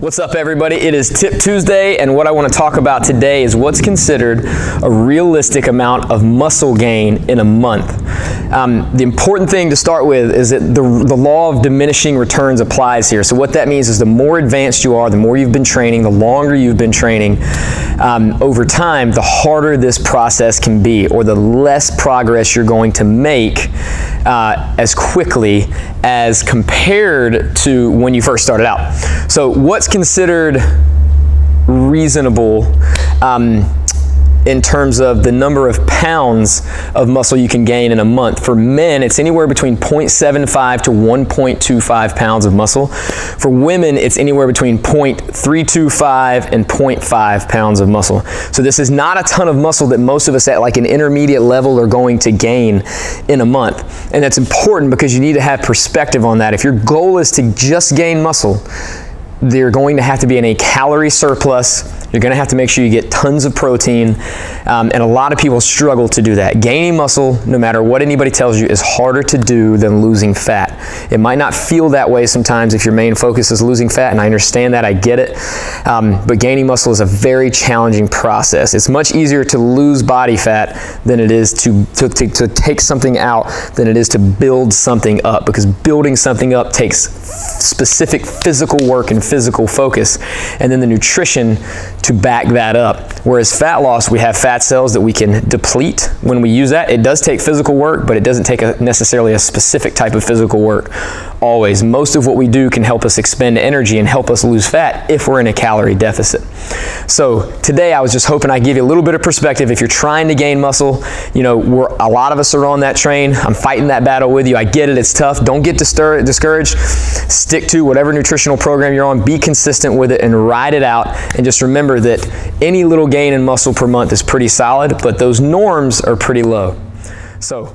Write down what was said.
What's up, everybody? It is Tip Tuesday, and what I want to talk about today is what's considered a realistic amount of muscle gain in a month. The important thing to start with is that the law of diminishing returns applies here. So what that means is the more advanced you are, the more you've been training, the longer you've been training, over time, the harder this process can be, or the less progress you're going to make as quickly as compared to when you first started out. So what's considered reasonable in terms of the number of pounds of muscle you can gain in a month? For men, it's anywhere between 0.75 to 1.25 pounds of muscle. For women, it's anywhere between 0.325 and 0.5 pounds of muscle. So this is not a ton of muscle that most of us at like an intermediate level are going to gain in a month. And that's important because you need to have perspective on that. If your goal is to just gain muscle, they're going to have to be in a calorie surplus. You're going to have to make sure you get tons of protein, and a lot of people struggle to do that. Gaining muscle, no matter what anybody tells you, is harder to do than losing fat. It might not feel that way sometimes if your main focus is losing fat, and I understand that, I get it, but gaining muscle is a very challenging process. It's much easier to lose body fat than it is to take something out than it is to build something up, because building something up takes specific physical work and physical focus, and then the nutrition to back that up. Whereas fat loss, we have fat cells that we can deplete when we use that. It does take physical work, but it doesn't take necessarily a specific type of physical work always. Most of what we do can help us expend energy and help us lose fat if we're in a calorie deficit. So today I was just hoping I'd give you a little bit of perspective. If you're trying to gain muscle, you know, a lot of us are on that train. I'm fighting that battle with you. I get it, it's tough. Don't get discouraged. Stick to whatever nutritional program you're on. Be consistent with it and ride it out. And just remember that any little gain in muscle per month is pretty solid, but those norms are pretty low. So